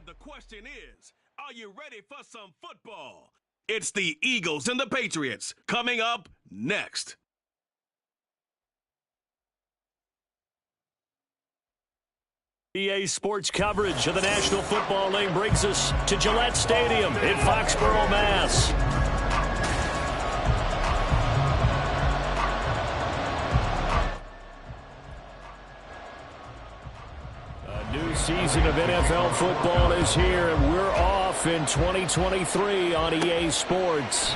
And the question is, are you ready for some football? It's the Eagles and the Patriots coming up next. EA Sports coverage of the National Football League brings us to Gillette Stadium in Foxborough, Mass. A new season of NFL football is here, and we're off in 2023 on EA Sports.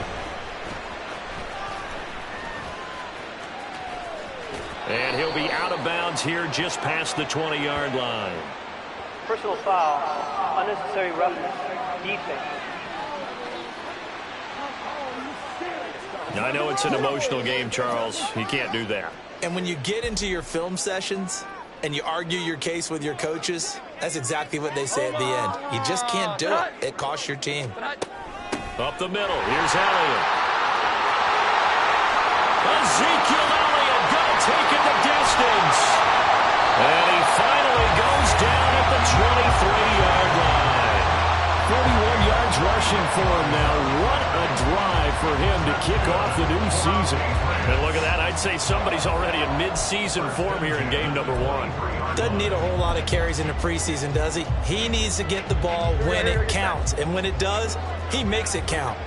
And he'll be out of bounds here just past the 20-yard line. Personal foul, unnecessary roughness, defense. Now, I know it's an emotional game, Charles. You can't do that. And when you get into your film sessions and you argue your case with your coaches, that's exactly what they say at the end. You just can't do it. It costs your team. Up the middle. Here's Elliott. Ezekiel Elliott going to take it the distance. And he finally goes down at the 23-yard line. 41 yards rushing for him now. What a drive for him to kick off the new season. And look at that. I'd say somebody's already in mid-season form here in game number 1. Doesn't need a whole lot of carries in the preseason, does he? He needs to get the ball when it counts. And when it does, he makes it count.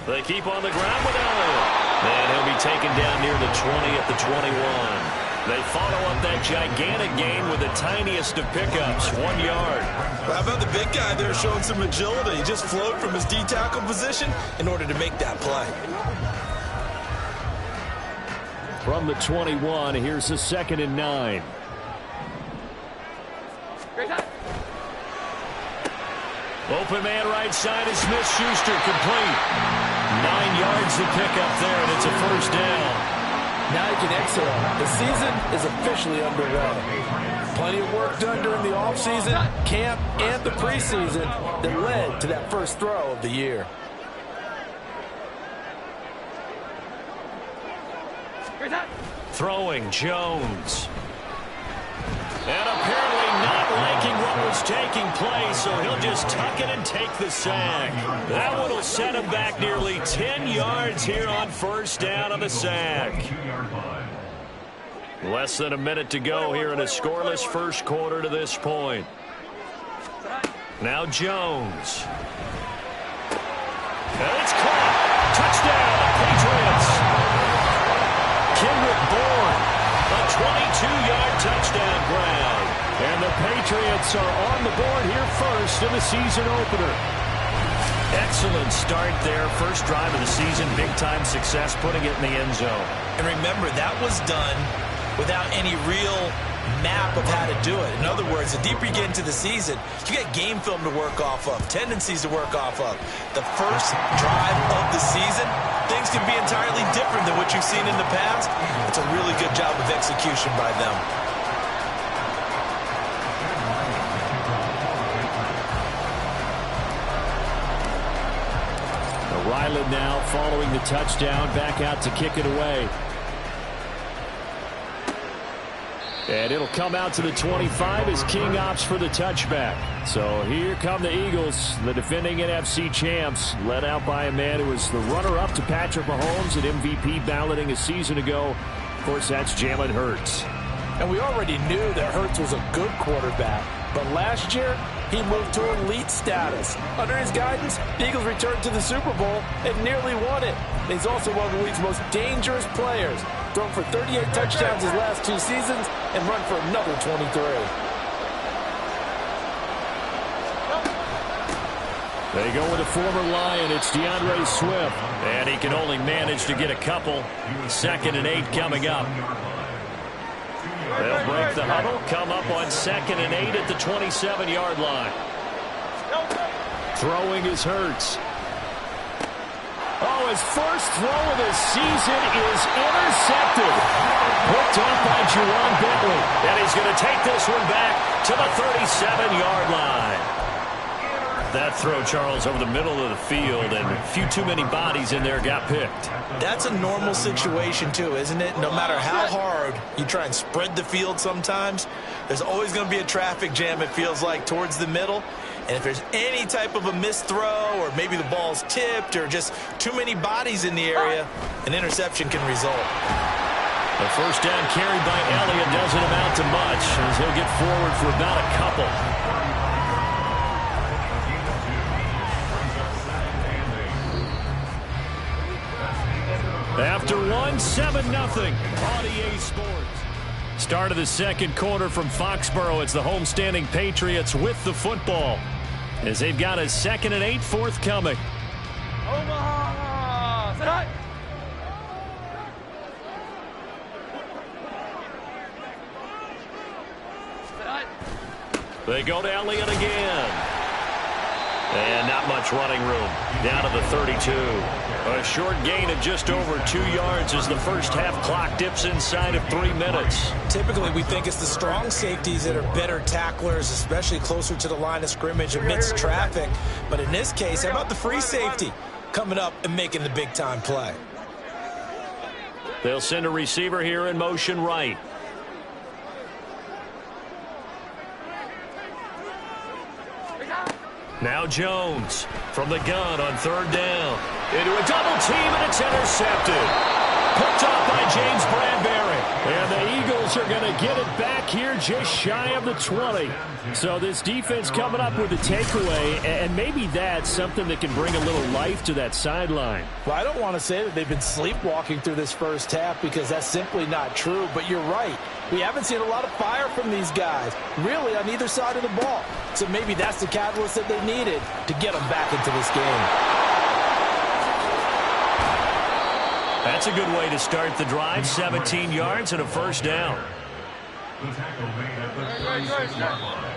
They keep on the ground with Elliott. And he'll be taken down near the 20 at the 21. They follow up that gigantic gain with the tiniest of pickups, 1 yard. How about the big guy there showing some agility? He just flowed from his D-tackle position in order to make that play. From the 21, here's the 2nd and 9. Open man right side is Smith-Schuster, complete. 9 yards to pick up there, and it's a first down. Now you can exhale. The season is officially underway. Plenty of work done during the offseason, camp, and the preseason that led to that first throw of the year. Throwing Jones. And apparently not liking what was taking place, so he'll just tuck it and take the sack. That one will set him back nearly 10 yards here on first down on the sack. Less than a minute to go here in a scoreless first quarter to this point. Now Jones. And it's caught. Touchdown, Patriots. Kendrick Bourne, a 22-yard touchdown grab. And the Patriots are on the board here first in the season opener. Excellent start there. First drive of the season, big-time success, putting it in the end zone. And remember, that was done without any real map of how to do it. In other words, the deeper you get into the season, you got game film to work off of, tendencies to work off of. The first drive of the season, things can be entirely different than what you've seen in the past. It's a really good job of execution by them. Ryland now following the touchdown, back out to kick it away. And it'll come out to the 25 as King opts for the touchback. So here come the Eagles, the defending NFC champs, led out by a man who was the runner-up to Patrick Mahomes at MVP balloting a season ago. Of course, that's Jalen Hurts. And we already knew that Hurts was a good quarterback. But last year, he moved to elite status. Under his guidance, the Eagles returned to the Super Bowl and nearly won it. He's also one of the league's most dangerous players. Thrown for 38 touchdowns his last 2 seasons and run for another 23. They go with a former Lion. It's DeAndre Swift. And he can only manage to get a couple. 2nd and 8 coming up. They'll break the huddle, come up on 2nd and 8 at the 27-yard line. Throwing is Hurts. Oh, his first throw of the season is intercepted. Hooked off by Juwan Bentley. And he's going to take this one back to the 37-yard line. That throw, Charles, over the middle of the field, and a few too many bodies in there got picked. That's a normal situation, too, isn't it? No matter how hard you try and spread the field sometimes, there's always going to be a traffic jam, it feels like, towards the middle. And if there's any type of a missed throw or maybe the ball's tipped or just too many bodies in the area, an interception can result. The first down carry by Elliott doesn't amount to much as he'll get forward for about a couple. After 7-0 on EA Sports. Start of the second quarter from Foxborough. It's the homestanding Patriots with the football as they've got a 2nd and 8 forthcoming. Omaha! Set. They go to Elliott again. And not much running room. Down to the 32. A short gain of just over 2 yards as the first half clock dips inside of 3 minutes. Typically, we think it's the strong safeties that are better tacklers, especially closer to the line of scrimmage amidst traffic. But in this case, how about the free safety coming up and making the big-time play? They'll send a receiver here in motion right. Now Jones from the gun on 3rd down. Into a double team, and it's intercepted. Picked off by James Bradbury. And the Eagles are going to get it back here just shy of the 20. So this defense coming up with a takeaway, and maybe that's something that can bring a little life to that sideline. Well, I don't want to say that they've been sleepwalking through this first half because that's simply not true, but you're right. We haven't seen a lot of fire from these guys, really, on either side of the ball. So maybe that's the catalyst that they needed to get them back into this game. That's a good way to start the drive. 17 yards and a first down.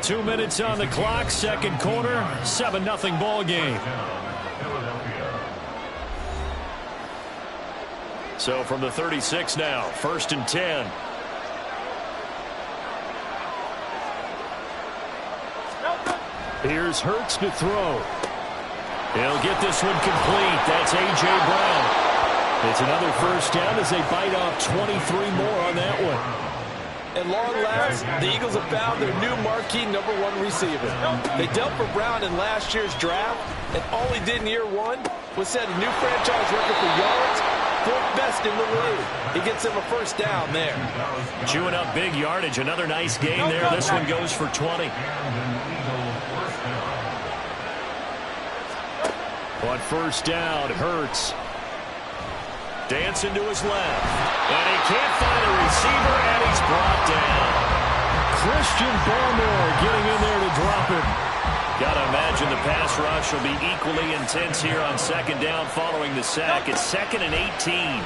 2 minutes on the clock, second quarter, 7-0 ball game. So from the 36 now, 1st and 10. Here's Hurts to throw. He'll get this one complete. That's A.J. Brown. It's another first down as they bite off 23 more on that one. At long last, the Eagles have found their new marquee #1 receiver. They dealt for Brown in last year's draft, and all he did in year 1 was set a new franchise record for yards, 4th best in the league. He gets him a first down there. Chewing up big yardage. Another nice gain there. This one goes for 20. On first down, Hurts. Dancing to his left. And he can't find a receiver, and he's brought down. Christian Barmore getting in there to drop him. Got to imagine the pass rush will be equally intense here on 2nd down following the sack. It's 2nd and 18.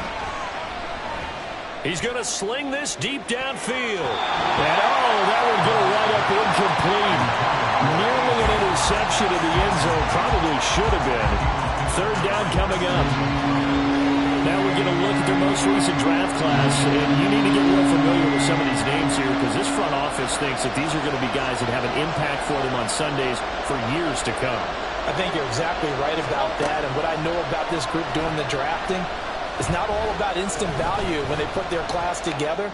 He's going to sling this deep downfield. And that would go right up incomplete. Nearly an interception in the end zone. Probably should have been. 3rd down coming up. Now we're going to look at their most recent draft class, and you need to get real familiar with some of these names here because this front office thinks that these are going to be guys that have an impact for them on Sundays for years to come. I think you're exactly right about that, and what I know about this group doing the drafting is not all about instant value when they put their class together.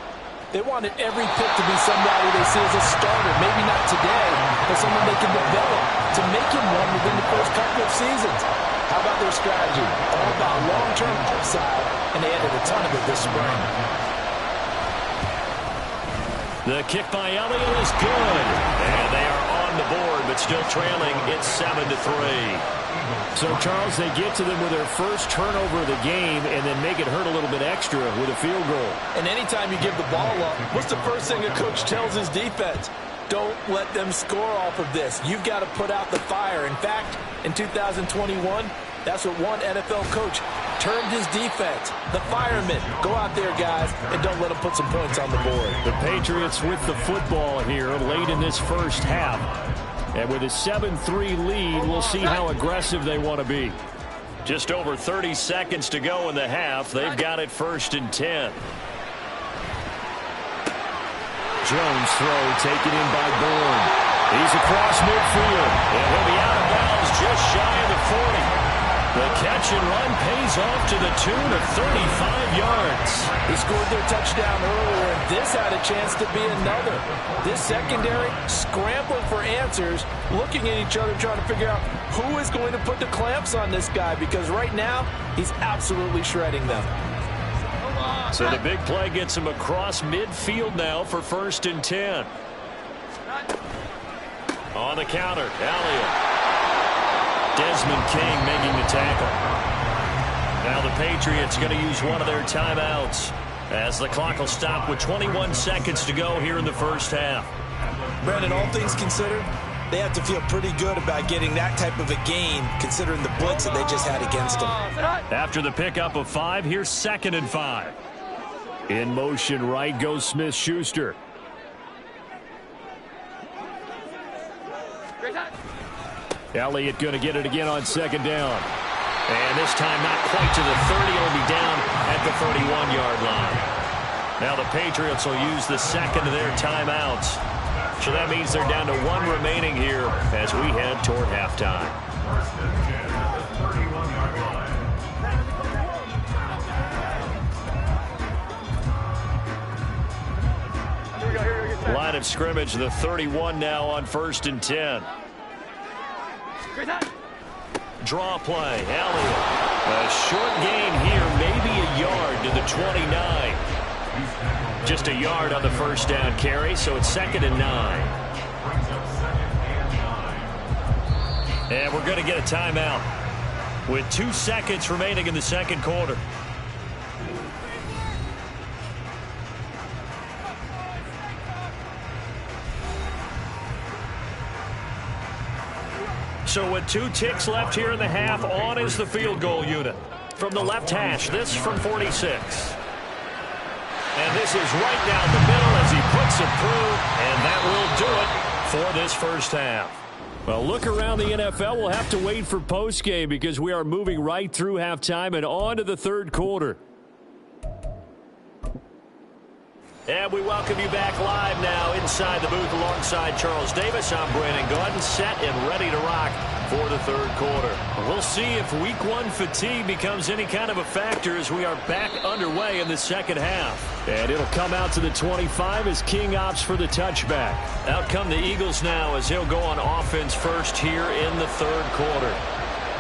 They wanted every pick to be somebody they see as a starter, maybe not today, but someone they can develop to make him one within the first couple of seasons. How about their strategy? All about long-term upside, and they added a ton of it this spring. The kick by Elliott is good. And they are on the board, but still trailing. It's 7-3. So, Charles, they get to them with their first turnover of the game and then make it hurt a little bit extra with a field goal. And anytime you give the ball up, what's the first thing a coach tells his defense? Don't let them score off of this. You've got to put out the fire. In fact, in 2021, that's what one NFL coach termed his defense. The firemen. Go out there, guys, and don't let them put some points on the board. The Patriots with the football here late in this first half. And with a 7-3 lead, we'll see how aggressive they want to be. Just over 30 seconds to go in the half. They've got it 1st and 10. Jones throw taken in by Bourne. He's across midfield. And he'll be out of bounds just shy of the 40. The catch and run pays off to the tune of 35 yards. He scored their touchdown earlier, and this had a chance to be another. This secondary scrambling for answers, looking at each other, trying to figure out who is going to put the clamps on this guy, because right now he's absolutely shredding them. So the big play gets him across midfield now for 1st and 10. On the counter, Elliott. Desmond King making the tackle. Now the Patriots going to use one of their timeouts as the clock will stop with 21 seconds to go here in the first half. Brandon, all things considered, they have to feel pretty good about getting that type of a gain considering the blitz that they just had against them. After the pickup of 5, here's 2nd and 5. In motion right goes Smith-Schuster. Elliott going to get it again on 2nd down. And this time not quite to the 30. It'll be down at the 31-yard line. Now the Patriots will use the 2nd of their timeouts. So that means they're down to 1 remaining here as we head toward halftime. Line of scrimmage, the 31 now on 1st and 10. Draw play, Elliott. A short gain here, maybe a yard to the 29. Just a yard on the 1st down carry, so it's 2nd and 9. And we're going to get a timeout with 2 seconds remaining in the 2nd quarter. So with 2 ticks left here in the half, on is the field goal unit. From the left hash, this from 46. And this is right down the middle as he puts it through, and that will do it for this first half. Well, look around the NFL. We'll have to wait for postgame because we are moving right through halftime and on to the 3rd quarter. And we welcome you back live now inside the booth alongside Charles Davis. I'm Brandon Gaudin, set and ready to rock for the 3rd quarter. We'll see if Week 1 fatigue becomes any kind of a factor as we are back underway in the 2nd half. And it'll come out to the 25 as King opts for the touchback. Out come the Eagles now as he'll go on offense first here in the 3rd quarter.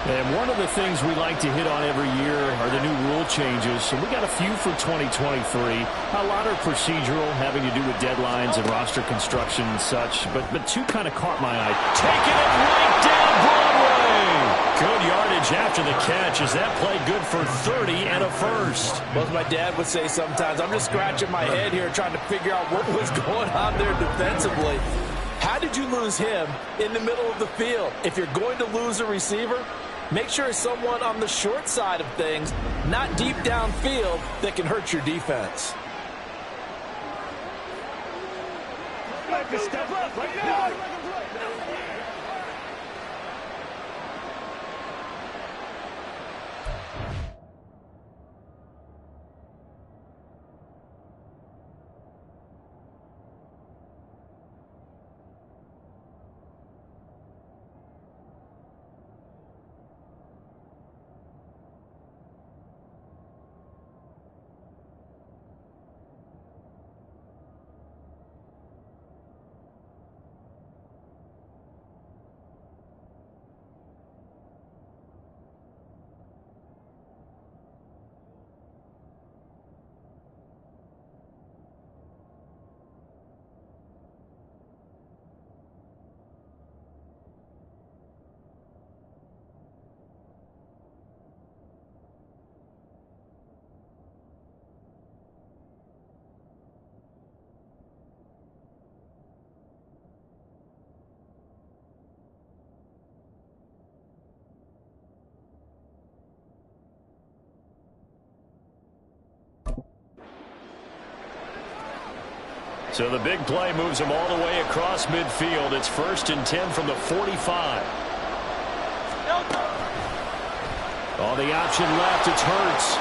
And one of the things we like to hit on every year are the new rule changes. And we got a few for 2023. A lot are procedural, having to do with deadlines and roster construction and such. But 2 kind of caught my eye. Taking it right down Broadway. Good yardage after the catch. Is that play good for 30 and a first? Well, as my dad would say sometimes, I'm just scratching my head here trying to figure out what was going on there defensively. How did you lose him in the middle of the field? If you're going to lose a receiver, make sure it's someone on the short side of things, not deep downfield, that can hurt your defense. So the big play moves him all the way across midfield. It's 1st and 10 from the 45. On the option left, it's Hurts.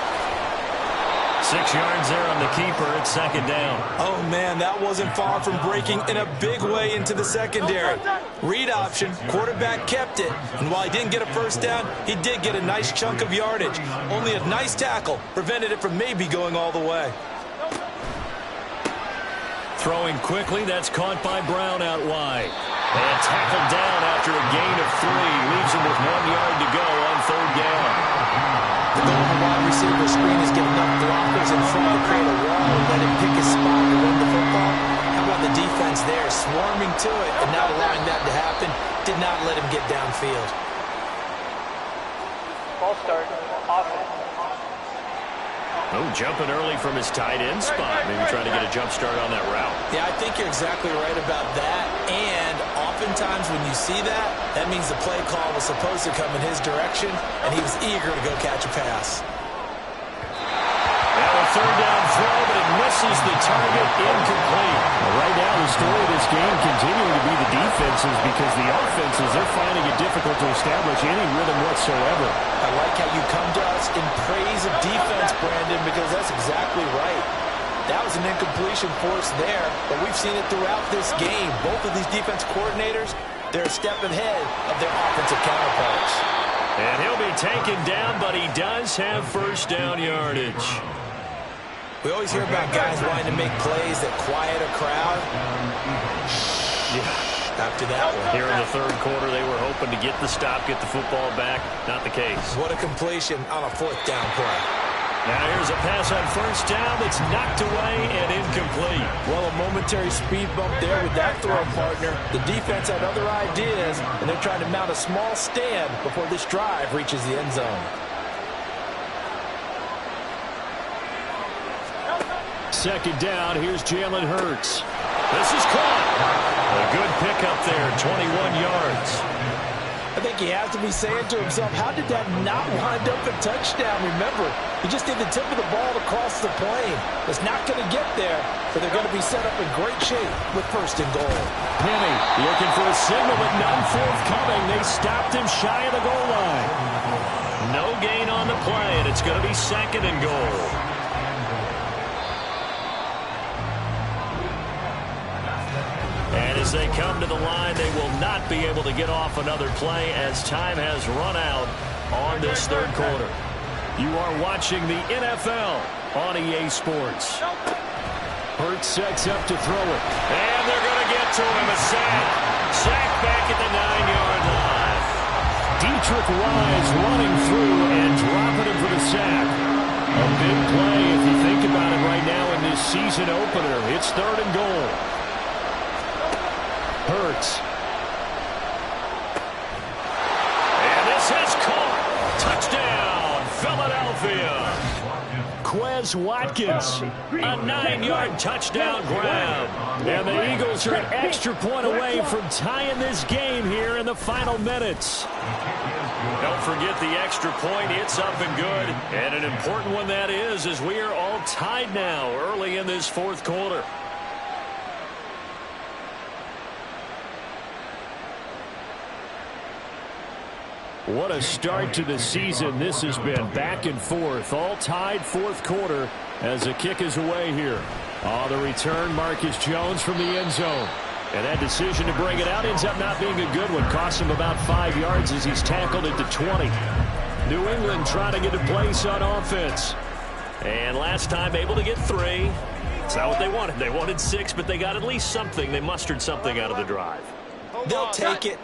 6 yards there on the keeper. It's second down. Oh, man, that wasn't far from breaking in a big way into the secondary. Read option, quarterback kept it. And while he didn't get a first down, he did get a nice chunk of yardage. Only a nice tackle prevented it from maybe going all the way. Throwing quickly, that's caught by Brown out wide. And tackled down after a gain of 3. Leaves him with 1 yard to go on third down. The goal of the wide receiver screen is get enough blockers in front to create a wall and let him pick his spot to run the football. How about the defense there, swarming to it and not allowing that to happen? Did not let him get downfield. Ball start, offense. Oh, jumping early from his tight end spot. Maybe trying to get a jump start on that route. Yeah, I think you're exactly right about that. And oftentimes when you see that, that means the play call was supposed to come in his direction, and he was eager to go catch a pass. Now a third down throw, but it misses the target, incomplete. Well, right now, the story of this game continuing to be the defenses because the offenses, they're finding it difficult to establish any rhythm whatsoever. I like how you come to us in praise of defense, Brandon, because that's exactly right. That was an incompletion force there, but we've seen it throughout this game. Both of these defense coordinators, they're a step ahead of their offensive counterparts. And he'll be taken down, but he does have first down yardage. We always hear about guys wanting to make plays that quiet a crowd. Yeah, after that one. Here in the third quarter, they were hoping to get the stop, get the football back. Not the case. What a completion on a fourth down play. Now here's a pass on first down that's knocked away and incomplete. Well, a momentary speed bump there with that throw partner. The defense had other ideas, and they're trying to mount a small stand before this drive reaches the end zone. Second down, here's Jalen Hurts. This is caught. A good pickup there, 21 yards. I think he has to be saying to himself, how did that not wind up a touchdown? Remember, he just did the tip of the ball across the plane. It's not going to get there, but they're going to be set up in great shape with first and goal. Penny looking for a signal, but none forthcoming. They stopped him shy of the goal line. No gain on the play, and it's going to be second and goal. And as they come to the line, they will not be able to get off another play as time has run out on this third quarter. You are watching the NFL on EA Sports. Hurts sets up to throw it. And they're going to get to him. A sack. Sack back at the 9-yard line. Dietrich Wise running through and dropping him for the sack. A big play if you think about it right now in this season opener. It's third and goal. Hurts. And this is caught. Touchdown, Philadelphia. Quez Watkins, a 9-yard touchdown grab. And the Eagles are an extra point away from tying this game here in the final minutes. Don't forget the extra point. It's up and good. And an important one that is, as we are all tied now early in this fourth quarter. What a start to the season this has been. Back and forth, all tied fourth quarter as the kick is away here. The return, Marcus Jones from the end zone. And that decision to bring it out ends up not being a good one. Cost him about 5 yards as he's tackled at the 20. New England trying to get a place on offense. And last time able to get 3. It's not what they wanted. They wanted 6, but they got at least something. They mustered something out of the drive. They'll take it.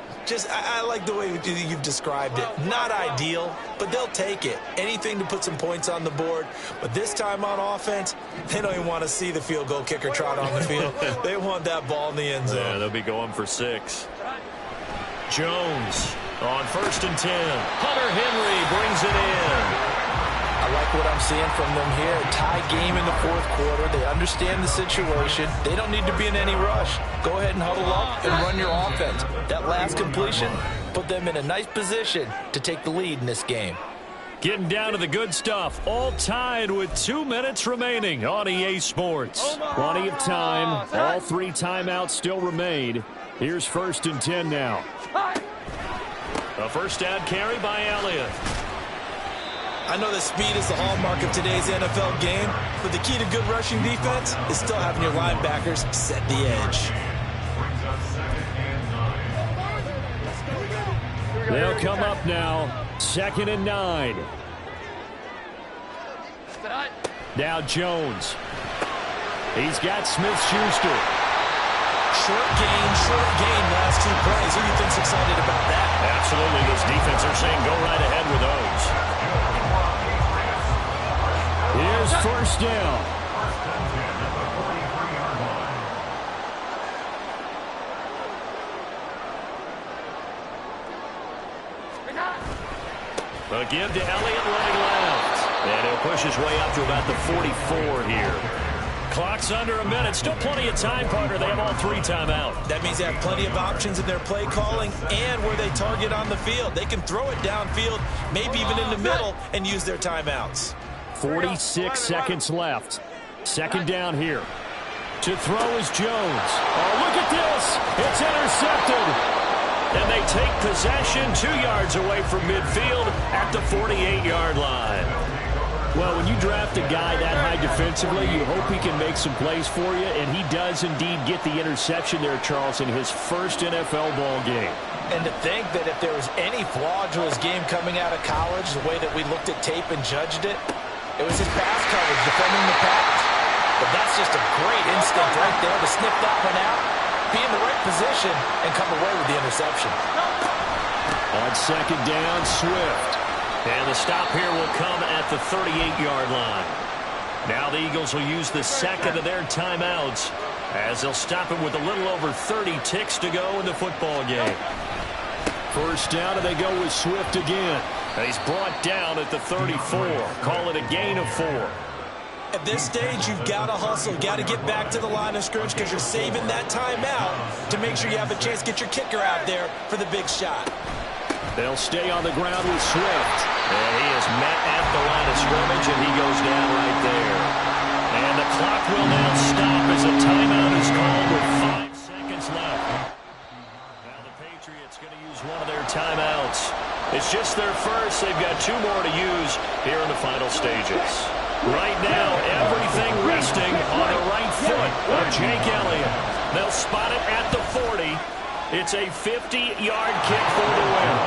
I like the way you've described it. Not ideal, but they'll take it. Anything to put some points on the board. But this time on offense, they don't even want to see the field goal kicker trot on the field. They want that ball in the end zone. Yeah, they'll be going for 6. Jones on 1st and 10. Hunter Henry brings it in. I like what I'm seeing from them here. Tie game in the fourth quarter. They understand the situation. They don't need to be in any rush. Go ahead and huddle up and run your offense. That last completion put them in a nice position to take the lead in this game. Getting down to the good stuff. All tied with 2 minutes remaining on EA Sports. Plenty of time. All 3 timeouts still remain. Here's 1st and 10 now. A first down carry by Elliott. I know that speed is the hallmark of today's NFL game, but the key to good rushing defense is still having your linebackers set the edge. They'll come up now, 2nd and 9. Now Jones. He's got Smith-Schuster. Short gain last 2 plays. Who do you think's excited about that? Absolutely. This defense are saying go right ahead with those. Here's 1st down. A give to Elliott running left. And he'll push his way up to about the 44 here. Clock's under a minute. Still plenty of time, partner. They have all 3 timeouts. That means they have plenty of options in their play calling and where they target on the field. They can throw it downfield, maybe even in the middle, and use their timeouts. 46 seconds left. 2nd down here. To throw is Jones. Oh, look at this. It's intercepted. And they take possession 2 yards away from midfield at the 48-yard line. Well, when you draft a guy that high defensively, you hope he can make some plays for you, and he does indeed get the interception there, Charles, in his first NFL ball game. And to think that if there was any flaw to his game coming out of college, the way that we looked at tape and judged it, it was his pass coverage, defending the pass. But that's just a great instinct right there to sniff that one out, be in the right position, and come away with the interception. On 2nd down, Swift. And the stop here will come at the 38-yard line. Now the Eagles will use the 2nd of their timeouts as they'll stop it with a little over 30 ticks to go in the football game. 1st down, and they go with Swift again. And he's brought down at the 34. Call it a gain of 4. At this stage, you've got to hustle. Got to get back to the line of scrimmage because you're saving that timeout to make sure you have a chance to get your kicker out there for the big shot. They'll stay on the ground with Swift. And he is met at the line of scrimmage, and he goes down right there. And the clock will now stop as a timeout is called with 5 seconds left. Now the Patriots going to use one of their timeouts. It's just their first. They've got 2 more to use here in the final stages. Right now, everything resting on the right foot of Jake Elliott. They'll spot it at the 40. It's a 50-yard kick for the win.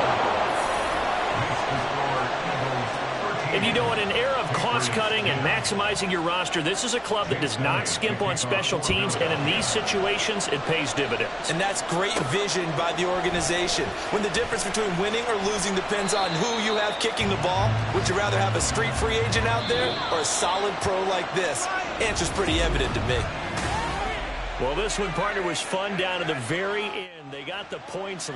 And you know, in an era of cost-cutting and maximizing your roster, this is a club that does not skimp on special teams, and in these situations, it pays dividends. And that's great vision by the organization. When the difference between winning or losing depends on who you have kicking the ball, would you rather have a street free agent out there or a solid pro like this? Answer's pretty evident to me. Well, this one, partner, was fun down to the very end. They got the points